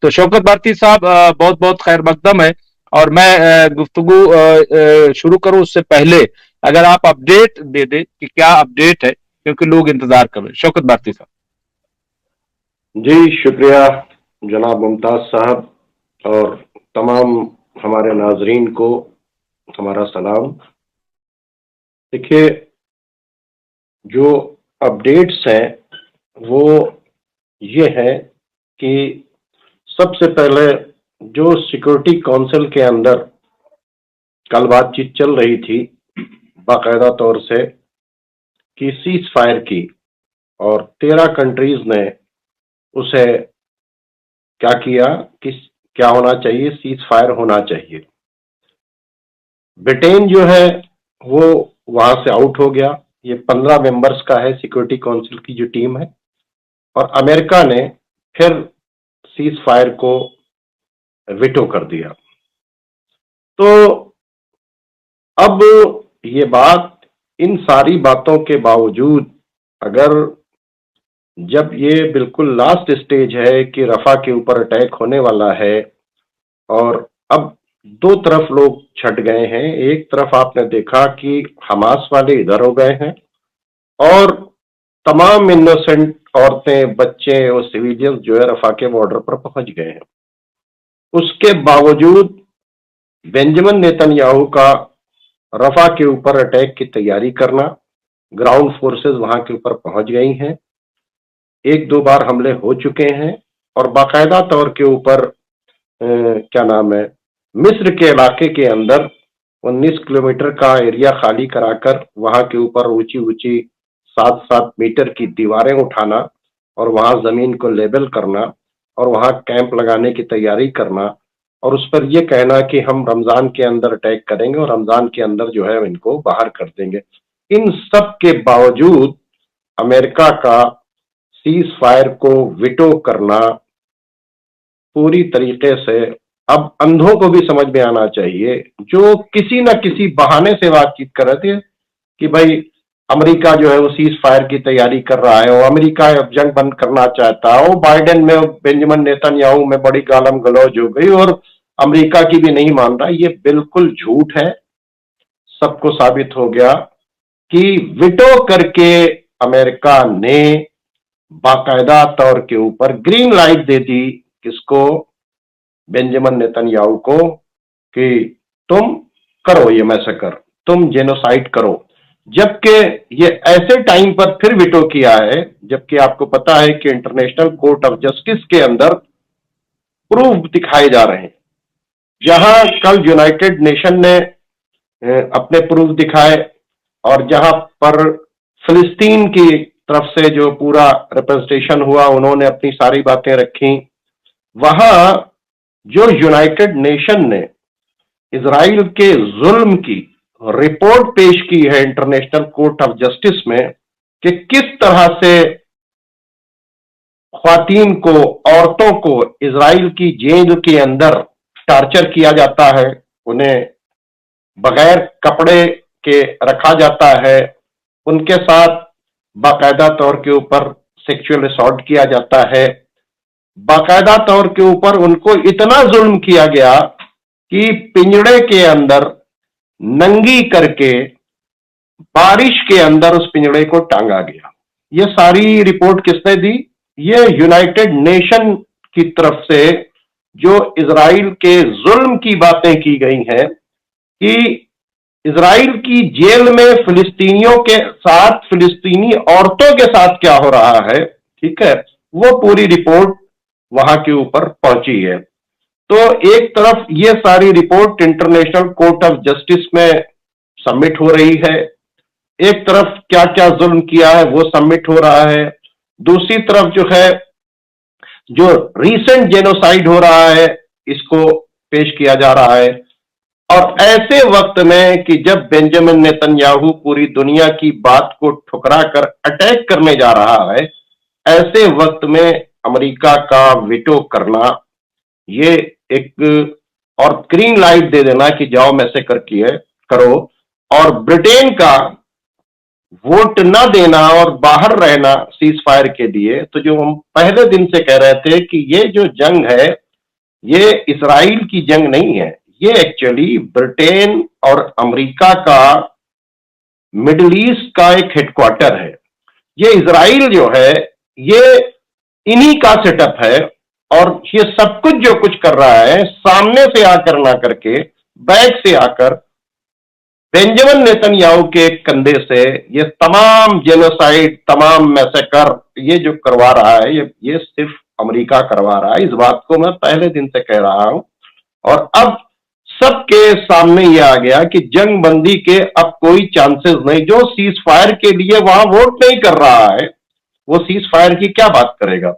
तो शौकत भारती साहब, बहुत बहुत खैर मकदम है। और मैं गुफ्तगू शुरू करूं उससे पहले अगर आप अपडेट दे दे कि क्या अपडेट है, क्योंकि लोग इंतजार कर रहे हैं। शौकत भारती साहब। जी शुक्रिया जनाब मुमताज साहब, और तमाम हमारे नाजरीन को हमारा सलाम। देखिए, जो अपडेट्स हैं वो ये है कि सबसे पहले जो सिक्योरिटी काउंसिल के अंदर कल बातचीत चल रही थी बाकायदा तौर से कि सीज फायर की, और 13 कंट्रीज ने उसे क्या किया कि क्या होना चाहिए, सीज फायर होना चाहिए। ब्रिटेन जो है वो वहां से आउट हो गया। ये 15 मेंबर्स का है सिक्योरिटी काउंसिल की जो टीम है, और अमेरिका ने फिर सीज फायर को विटो कर दिया। तो अब ये बात, इन सारी बातों के बावजूद, अगर जब ये बिल्कुल लास्ट स्टेज है कि रफा के ऊपर अटैक होने वाला है, और अब दो तरफ लोग छट गए हैं। एक तरफ आपने देखा कि हमास वाले इधर हो गए हैं, और तमाम इनोसेंट औरतें, बच्चे और सिविलियंस जो है रफा के बॉर्डर पर पहुंच गए हैं। उसके बावजूद बेंजामिन नेतन्याहू का रफा के ऊपर अटैक की तैयारी करना, ग्राउंड फोर्सेस वहां के ऊपर पहुंच गई हैं, एक दो बार हमले हो चुके हैं, और बाकायदा तौर के ऊपर क्या नाम है, मिस्र के इलाके के अंदर 19 किलोमीटर का एरिया खाली कराकर वहां के ऊपर ऊंची ऊंची 7-7 मीटर की दीवारें उठाना, और वहां जमीन को लेबल करना, और वहां कैंप लगाने की तैयारी करना, और उस पर यह कहना कि हम रमजान के अंदर अटैक करेंगे और रमजान के अंदर जो है इनको बाहर कर देंगे। इन सब के बावजूद अमेरिका का सीज फायर को विटो करना पूरी तरीके से, अब अंधों को भी समझ में आना चाहिए, जो किसी न किसी बहाने से बातचीत कर रहे थे कि भाई अमेरिका जो है वो सीज फायर की तैयारी कर रहा है, और अमेरिका अब जंग बंद करना चाहता है, वो बाइडेन में बेंजामिन नेतन्याहू में बड़ी गालम गलौज हो गई, और अमेरिका की भी नहीं मान रहा। ये बिल्कुल झूठ है। सबको साबित हो गया कि विटो करके अमेरिका ने बाकायदा तौर के ऊपर ग्रीन लाइट दे दी, किसको, बेंजामिन नेतन्याहू को, कि तुम करो ये मैसेकर, तुम जेनोसाइड करो। जबकि ये ऐसे टाइम पर फिर विटो किया है जबकि आपको पता है कि इंटरनेशनल कोर्ट ऑफ जस्टिस के अंदर प्रूफ दिखाए जा रहे हैं। जहां कल यूनाइटेड नेशन ने अपने प्रूफ दिखाए, और जहां पर फिलिस्तीन की तरफ से जो पूरा रिप्रेजेंटेशन हुआ, उन्होंने अपनी सारी बातें रखी। वहां जो यूनाइटेड नेशन ने इजराइल के जुल्म की रिपोर्ट पेश की है इंटरनेशनल कोर्ट ऑफ जस्टिस में, कि किस तरह से ख्वातीन को, औरतों को इजराइल की जेल के अंदर टॉर्चर किया जाता है, उन्हें बगैर कपड़े के रखा जाता है, उनके साथ बाकायदा तौर के ऊपर सेक्सुअल असॉल्ट किया जाता है, बाकायदा तौर के ऊपर उनको इतना जुल्म किया गया कि पिंजड़े के अंदर नंगी करके बारिश के अंदर उस पिंजड़े को टांगा गया। ये सारी रिपोर्ट किसने दी? ये यूनाइटेड नेशन की तरफ से जो इजराइल के जुल्म की बातें की गई हैं कि इजराइल की जेल में फिलिस्तीनियों के साथ, फिलिस्तीनी औरतों के साथ क्या हो रहा है, ठीक है, वो पूरी रिपोर्ट वहां के ऊपर पहुंची है। तो एक तरफ ये सारी report international court of justice में सबमिट हो रही है, एक तरफ क्या क्या जुल्म किया है वो सबमिट हो रहा है, दूसरी तरफ जो है जो रीसेंट जेनोसाइड हो रहा है इसको पेश किया जा रहा है। और ऐसे वक्त में कि जब बेंजामिन नेतन्याहू पूरी दुनिया की बात को ठुकरा कर अटैक करने जा रहा है, ऐसे वक्त में अमेरिका का विटो करना, ये एक, और ग्रीन लाइट दे देना कि जाओ मैसेकर किए करो, और ब्रिटेन का वोट न देना और बाहर रहना सीज फायर के लिए। तो जो हम पहले दिन से कह रहे थे कि ये जो जंग है ये इसराइल की जंग नहीं है, ये एक्चुअली ब्रिटेन और अमेरिका का मिडिल ईस्ट का एक हेडक्वार्टर है। ये इसराइल जो है ये इन्हीं का सेटअप है, और ये सब कुछ जो कुछ कर रहा है सामने से आकर ना करके बैक से आकर बेंजामिन नेतन्याहू के कंधे से ये तमाम जेनोसाइड, तमाम मैसेकर ये जो करवा रहा है, ये सिर्फ अमेरिका करवा रहा है। इस बात को मैं पहले दिन से कह रहा हूं, और अब सबके सामने ये आ गया कि जंग बंदी के अब कोई चांसेस नहीं। जो सीज फायर के लिए वहां वोट नहीं कर रहा है, वो सीज फायर की क्या बात करेगा।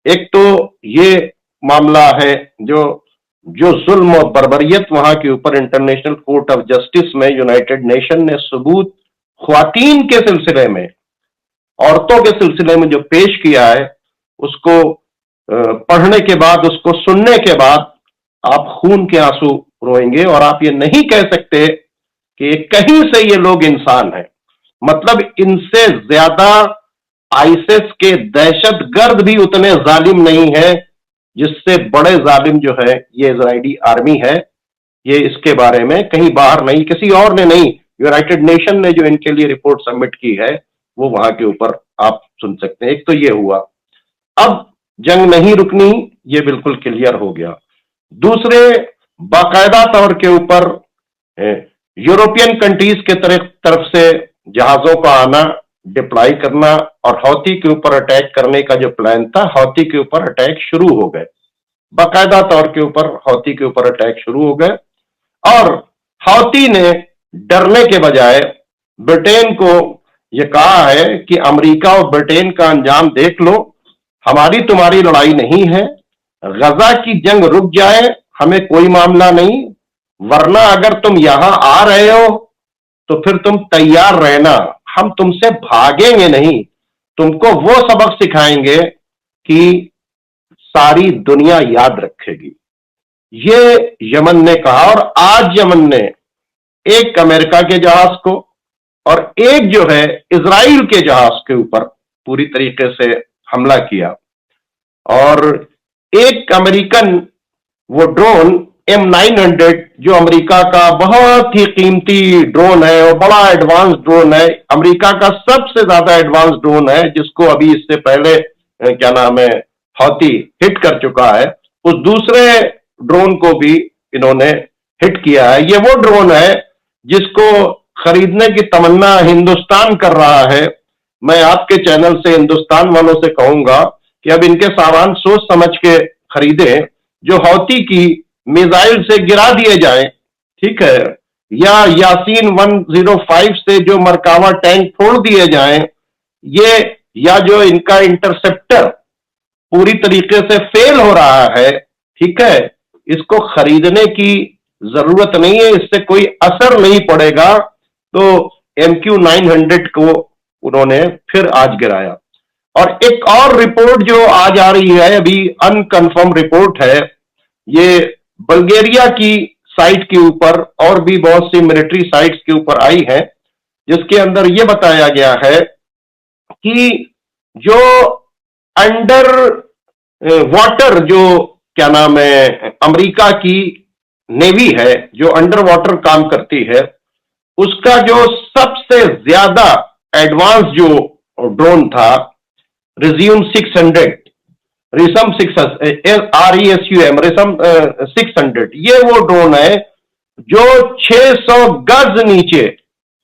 एक तो ये मामला है जो जो जुल्म और बर्बरियत वहां के ऊपर इंटरनेशनल कोर्ट ऑफ जस्टिस में यूनाइटेड नेशन ने सबूत ख्वातीन के सिलसिले में, औरतों के सिलसिले में जो पेश किया है, उसको पढ़ने के बाद, उसको सुनने के बाद आप खून के आंसू रोएंगे, और आप ये नहीं कह सकते कि कहीं से ये लोग इंसान हैं। मतलब इनसे ज्यादा आईएसएस के दहशतगर्द भी उतने जालिम नहीं है, जिससे बड़े जालिम जो है ये इजरायली आर्मी है। ये इसके बारे में कहीं बाहर नहीं, किसी और ने नहीं, यूनाइटेड नेशन ने जो इनके लिए रिपोर्ट सबमिट की है वो वहां के ऊपर आप सुन सकते हैं। एक तो ये हुआ, अब जंग नहीं रुकनी, ये बिल्कुल क्लियर हो गया। दूसरे, बाकायदा तौर के ऊपर यूरोपियन कंट्रीज के तरफ से जहाजों का आना, डिप्लॉय करना, और हौती के ऊपर अटैक करने का जो प्लान था, हौती के ऊपर अटैक शुरू हो गए। बाकायदा तौर के ऊपर हौती के ऊपर अटैक शुरू हो गए, और हौती ने डरने के बजाय ब्रिटेन को यह कहा है कि अमेरिका और ब्रिटेन का अंजाम देख लो, हमारी तुम्हारी लड़ाई नहीं है, गजा की जंग रुक जाए हमें कोई मामला नहीं, वरना अगर तुम यहां आ रहे हो तो फिर तुम तैयार रहना, हम तुमसे भागेंगे नहीं, तुमको वो सबक सिखाएंगे कि सारी दुनिया याद रखेगी। ये यमन ने कहा, और आज यमन ने एक अमेरिका के जहाज को और एक जो है इजराइल के जहाज के ऊपर पूरी तरीके से हमला किया, और एक अमेरिकन वो ड्रोन M900 जो अमेरिका का बहुत ही कीमती ड्रोन है और बड़ा एडवांस ड्रोन है, अमेरिका का सबसे ज्यादा एडवांस ड्रोन है, जिसको अभी इससे पहले क्या नाम है हौती हिट कर चुका है, उस दूसरे ड्रोन को भी इन्होंने हिट किया है। ये वो ड्रोन है जिसको खरीदने की तमन्ना हिंदुस्तान कर रहा है। मैं आपके चैनल से हिंदुस्तान वालों से कहूंगा कि अब इनके सामान सोच समझ के खरीदे, जो हौती की मिसाइल से गिरा दिए जाए, ठीक है, या यासीन 105 से जो मरकावा टैंक फोड़ दिए जाएं, ये या जो इनका इंटरसेप्टर पूरी तरीके से फेल हो रहा है, ठीक है, इसको खरीदने की जरूरत नहीं है, इससे कोई असर नहीं पड़ेगा। तो MQ-900 को उन्होंने फिर आज गिराया। और एक और रिपोर्ट जो आज आ रही है, अभी अनकंफर्म रिपोर्ट है, ये बल्गेरिया की साइट के ऊपर और भी बहुत सी मिलिट्री साइट्स के ऊपर आई है, जिसके अंदर यह बताया गया है कि जो अंडर वाटर जो क्या नाम है अमेरिका की नेवी है, जो अंडर वाटर काम करती है, उसका जो सबसे ज्यादा एडवांस जो ड्रोन था, रिज्यूम 600, रिसम 600, ये वो ड्रोन है जो 600 गज नीचे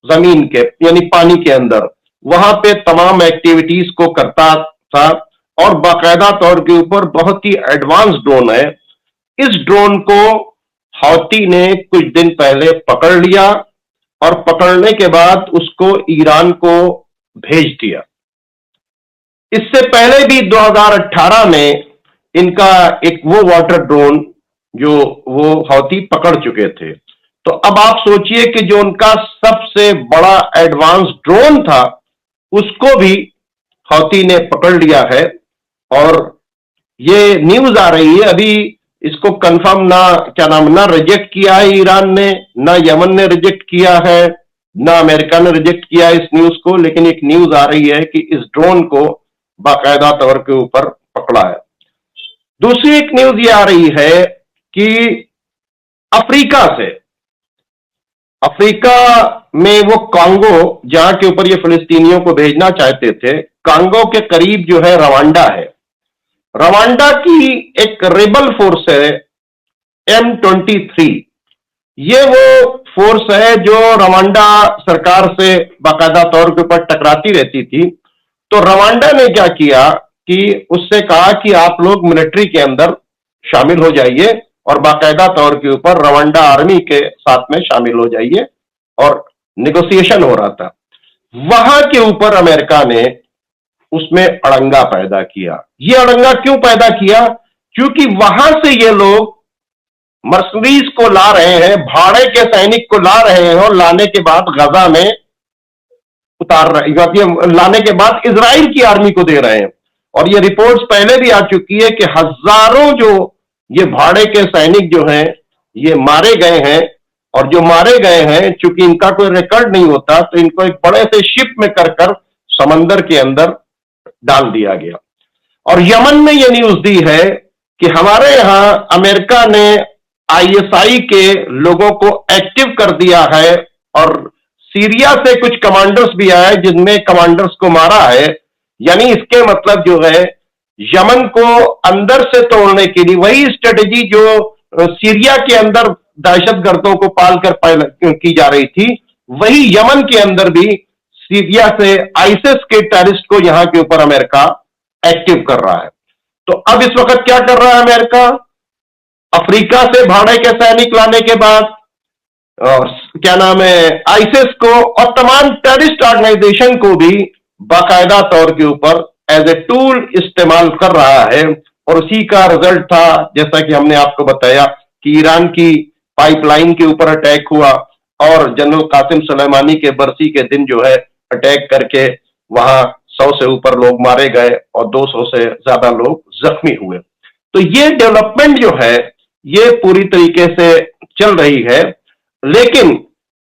जमीन के यानी पानी के अंदर वहां पे तमाम एक्टिविटीज को करता था, और बाकायदा तौर के ऊपर बहुत ही एडवांस ड्रोन है। इस ड्रोन को हौती ने कुछ दिन पहले पकड़ लिया, और पकड़ने के बाद उसको ईरान को भेज दिया। इससे पहले भी 2018 में इनका एक वो वाटर ड्रोन जो वो हौती पकड़ चुके थे। तो अब आप सोचिए कि जो उनका सबसे बड़ा एडवांस ड्रोन था, उसको भी हौती ने पकड़ लिया है, और ये न्यूज आ रही है, अभी इसको कंफर्म ना रिजेक्ट किया है ईरान ने, ना यमन ने रिजेक्ट किया है, ना अमेरिका ने रिजेक्ट किया है इस न्यूज को, लेकिन एक न्यूज आ रही है कि इस ड्रोन को बाकायदा तौर के ऊपर पकड़ा है। दूसरी एक न्यूज ये आ रही है कि अफ्रीका से, अफ्रीका में वो कांगो जहां के ऊपर ये फिलिस्तीनियों को भेजना चाहते थे, कांगो के करीब जो है रवांडा है। रवांडा की एक रेबल फोर्स है M23। ये वो फोर्स है जो रवांडा सरकार से बाकायदा तौर के ऊपर टकराती रहती थी। तो रवांडा ने क्या किया कि उससे कहा कि आप लोग मिलिट्री के अंदर शामिल हो जाइए और बाकायदा तौर के ऊपर रवांडा आर्मी के साथ में शामिल हो जाइए, और निगोसिएशन हो रहा था। वहां के ऊपर अमेरिका ने उसमें अड़ंगा पैदा किया। ये अड़ंगा क्यों पैदा किया? क्योंकि वहां से ये लोग मर्सनरीज को ला रहे हैं, भाड़े के सैनिक को ला रहे हैं, और लाने के बाद गजा में उतार रहे, लाने के बाद इजराइल की आर्मी को दे रहे हैं। और ये रिपोर्ट्स पहले भी आ चुकी है कि हजारों जो ये भाड़े के सैनिक जो हैं ये मारे गए हैं, और जो मारे गए हैं चूंकि इनका कोई रिकॉर्ड नहीं होता तो इनको एक बड़े से शिप में कर समंदर के अंदर डाल दिया गया। और यमन ने यह न्यूज दी है कि हमारे यहां अमेरिका ने ISI के लोगों को एक्टिव कर दिया है, और सीरिया से कुछ कमांडर्स भी आए जिनमें कमांडर्स को मारा है। यानी इसके मतलब जो है यमन को अंदर से तोड़ने के लिए वही स्ट्रेटेजी जो सीरिया के अंदर दहशतगर्दों को पालकर की जा रही थी, वही यमन के अंदर भी सीरिया से आईसिस के टेररिस्ट को यहां के ऊपर अमेरिका एक्टिव कर रहा है। तो अब इस वक्त क्या कर रहा है अमेरिका? अफ्रीका से भाड़े के सैनिक लाने के बाद क्या नाम है आईसिस को और तमाम टेररिस्ट ऑर्गेनाइजेशन को भी बाकायदा तौर के ऊपर एज ए टूल इस्तेमाल कर रहा है। और उसी का रिजल्ट था, जैसा कि हमने आपको बताया, कि ईरान की पाइपलाइन के ऊपर अटैक हुआ और जनरल कासिम सुलेमानी के बरसी के दिन जो है अटैक करके वहां 100 से ऊपर लोग मारे गए और 200 से ज्यादा लोग जख्मी हुए। तो ये डेवलपमेंट जो है ये पूरी तरीके से चल रही है। लेकिन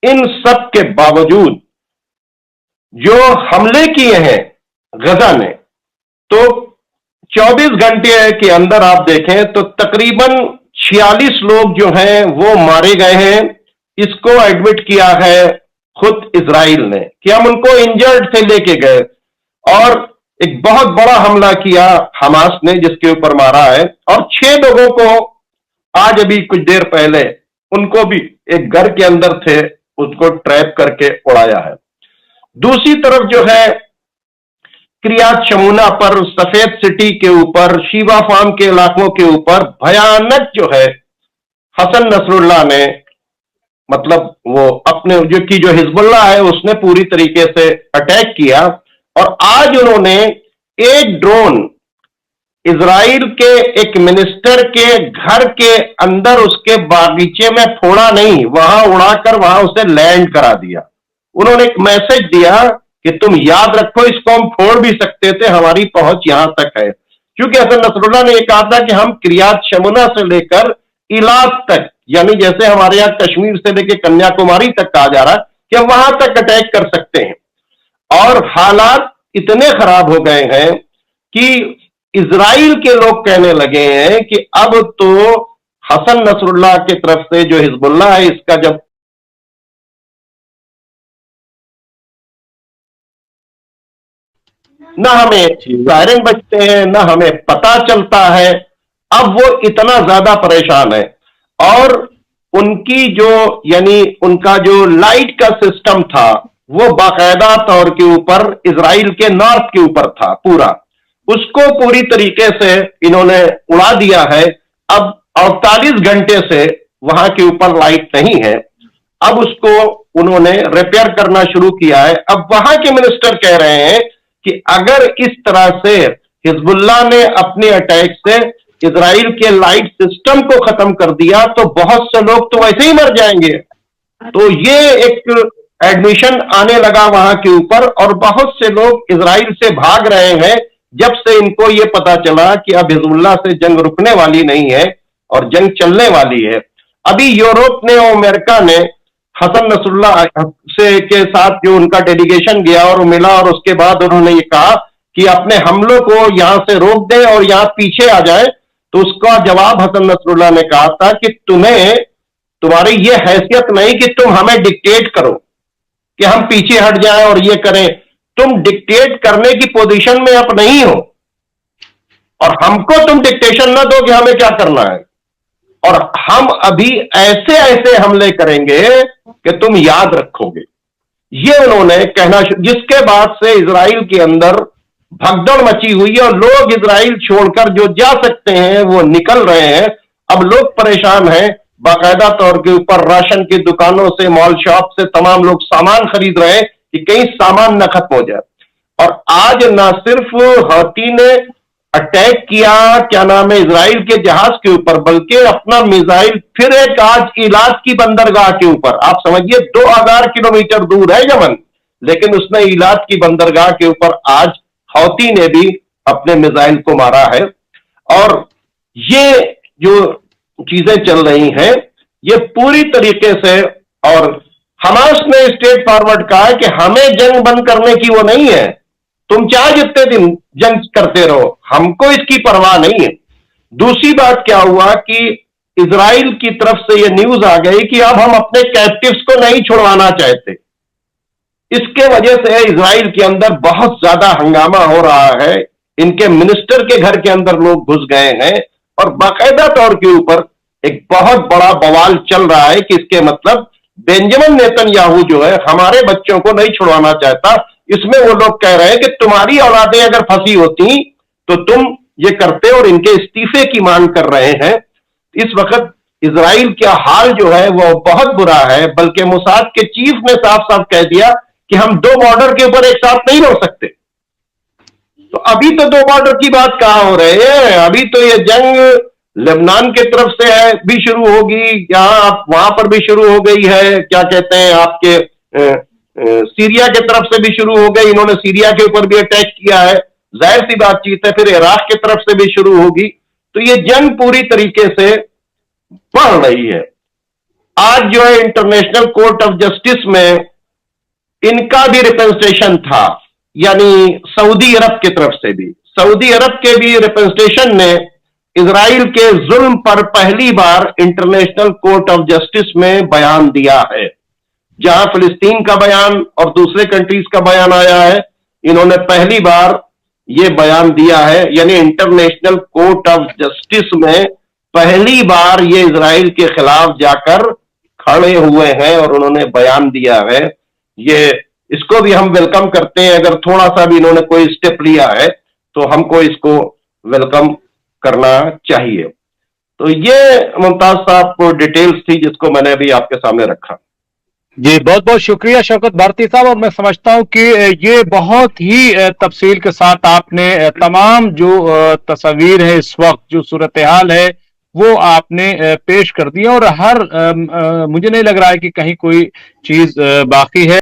इन सब के बावजूद जो हमले किए हैं गजा ने, तो 24 घंटे के अंदर आप देखें तो तकरीबन 46 लोग जो हैं वो मारे गए हैं। इसको एडमिट किया है खुद इजराइल ने कि हम उनको इंजर्ड से लेके गए, और एक बहुत बड़ा हमला किया हमास ने जिसके ऊपर मारा है। और 6 लोगों को आज अभी कुछ देर पहले उनको भी एक घर के अंदर थे उसको ट्रैप करके उड़ाया है। दूसरी तरफ जो है किरियात शमूना पर, सफेद सिटी के ऊपर, शीवा फार्म के इलाकों के ऊपर भयानक जो है हसन नसरुल्लाह ने, मतलब वो अपने जो हिजबुल्लाह है उसने पूरी तरीके से अटैक किया। और आज उन्होंने एक ड्रोन इजराइल के एक मिनिस्टर के घर के अंदर उसके बागीचे में फोड़ा नहीं, वहां उड़ाकर वहां उसे लैंड करा दिया। उन्होंने एक मैसेज दिया कि तुम याद रखो इसको हम फोड़ भी सकते थे, हमारी पहुंच यहां तक है। क्योंकि हसन नसरुल्लाह ने यह कहा था कि हम किरियात शमूना से लेकर इलाक तक, यानी जैसे हमारे यहां कश्मीर से लेकर कन्याकुमारी तक कहा जा रहा है कि हम वहां तक अटैक कर सकते हैं। और हालात इतने खराब हो गए हैं कि इजराइल के लोग कहने लगे हैं कि अब तो हसन नसरुल्लाह की तरफ से जो हिजबुल्लाह है इसका जब ना हमें सायरन बजते हैं ना हमें पता चलता है, अब वो इतना ज्यादा परेशान है। और उनकी जो यानी उनका जो लाइट का सिस्टम था वो बाकायदा तौर के ऊपर इजराइल के नॉर्थ के ऊपर था पूरा, उसको पूरी तरीके से इन्होंने उड़ा दिया है। अब 48 घंटे से वहां के ऊपर लाइट नहीं है, अब उसको उन्होंने रिपेयर करना शुरू किया है। अब वहां के मिनिस्टर कह रहे हैं कि अगर इस तरह से हिजबुल्लाह ने अपने अटैक से इजराइल के लाइट सिस्टम को खत्म कर दिया तो बहुत से लोग तो वैसे ही मर जाएंगे। तो ये एक एडमिशन आने लगा वहां के ऊपर, और बहुत से लोग इजराइल से भाग रहे हैं जब से इनको ये पता चला कि अब हिजबुल्लाह से जंग रुकने वाली नहीं है और जंग चलने वाली है। अभी यूरोप ने और अमेरिका ने हसन नसरुल्लाह से के साथ जो उनका डेलीगेशन गया और मिला, और उसके बाद उन्होंने ये कहा कि अपने हमलों को यहां से रोक दें और यहां पीछे आ जाए। तो उसका जवाब हसन नसरुल्लाह ने कहा था कि तुम्हारी ये हैसियत नहीं कि तुम हमें डिक्टेट करो कि हम पीछे हट जाएं और ये करें। तुम डिक्टेट करने की पोजीशन में अब नहीं हो, और हमको तुम डिक्टेशन ना दो कि हमें क्या करना है, और हम अभी ऐसे ऐसे हमले करेंगे कि तुम याद रखोगे। ये उन्होंने कहना, जिसके बाद से इजराइल के अंदर भगदड़ मची हुई है और लोग इजराइल छोड़कर जो जा सकते हैं वो निकल रहे हैं। अब लोग परेशान हैं, बाकायदा तौर के ऊपर राशन की दुकानों से, मॉल शॉप से तमाम लोग सामान खरीद रहे हैं कि कहीं सामान न खत्म हो जाए। और आज ना सिर्फ हौती ने अटैक किया, क्या नाम है, इजराइल के जहाज के ऊपर, बल्कि अपना मिसाइल फिर एक आज इलाज की बंदरगाह के ऊपर, आप समझिए 2000 किलोमीटर दूर है यमन, लेकिन उसने इलाज की बंदरगाह के ऊपर आज हौती ने भी अपने मिसाइल को मारा है। और ये जो चीजें चल रही हैं ये पूरी तरीके से, और हमास ने स्ट्रेट फॉरवर्ड कहा है कि हमें जंग बंद करने की वो नहीं है, तुम चाहे जितने दिन जंग करते रहो, हमको इसकी परवाह नहीं है। दूसरी बात क्या हुआ कि इजराइल की तरफ से ये न्यूज आ गई कि अब हम अपने कैप्टिव्स को नहीं छुड़वाना चाहते। इसके वजह से इजराइल के अंदर बहुत ज्यादा हंगामा हो रहा है, इनके मिनिस्टर के घर के अंदर लोग घुस गए हैं और बाकायदा तौर के ऊपर एक बहुत बड़ा बवाल चल रहा है कि इसके मतलब बेंजामिन नेतन्याहू जो है हमारे बच्चों को नहीं छुड़वाना चाहता। इसमें वो लोग कह रहे हैं कि तुम्हारी औलादें अगर फंसी होती तो तुम ये करते, और इनके इस्तीफे की मांग कर रहे हैं। इस वक्त इजराइल का हाल जो है वो बहुत बुरा है, बल्कि मोसाद के चीफ ने साफ साफ कह दिया कि हम दो बॉर्डर के ऊपर एक साथ नहीं रह सकते। तो अभी तो दो बॉर्डर की बात कहां हो रही है, अभी तो ये जंग लेबनान की तरफ से है भी शुरू होगी, यहां आप वहां पर भी शुरू हो गई है, क्या कहते हैं आपके सीरिया की तरफ से भी शुरू हो गई, इन्होंने सीरिया के ऊपर भी अटैक किया है, जाहिर सी बातचीत है फिर इराक की तरफ से भी शुरू होगी। तो ये जंग पूरी तरीके से बढ़ रही है। आज जो है इंटरनेशनल कोर्ट ऑफ जस्टिस में इनका भी रिप्रेजेंटेशन था, यानी सऊदी अरब की तरफ से भी, सऊदी अरब के भी रिप्रेजेंटेशन ने इजराइल के जुल्म पर पहली बार इंटरनेशनल कोर्ट ऑफ जस्टिस में बयान दिया है। जहां फिलिस्तीन का बयान और दूसरे कंट्रीज का बयान आया है, इन्होंने पहली बार ये बयान दिया है, यानी इंटरनेशनल कोर्ट ऑफ जस्टिस में पहली बार ये इजराइल के खिलाफ जाकर खड़े हुए हैं और उन्होंने बयान दिया है। ये इसको भी हम वेलकम करते हैं, अगर थोड़ा सा भी इन्होंने कोई स्टेप लिया है तो हमको इसको वेलकम करना चाहिए। तो ये मुमताज साहब डिटेल्स थी जिसको मैंने अभी आपके सामने रखा। जी बहुत बहुत शुक्रिया शौकत भारती साहब। और मैं समझता हूं कि ये बहुत ही तफसील के साथ आपने तमाम जो तस्वीर है, इस वक्त जो सूरत हाल है वो आपने पेश कर दिया, और हर मुझे नहीं लग रहा है कि कहीं कोई चीज बाकी है।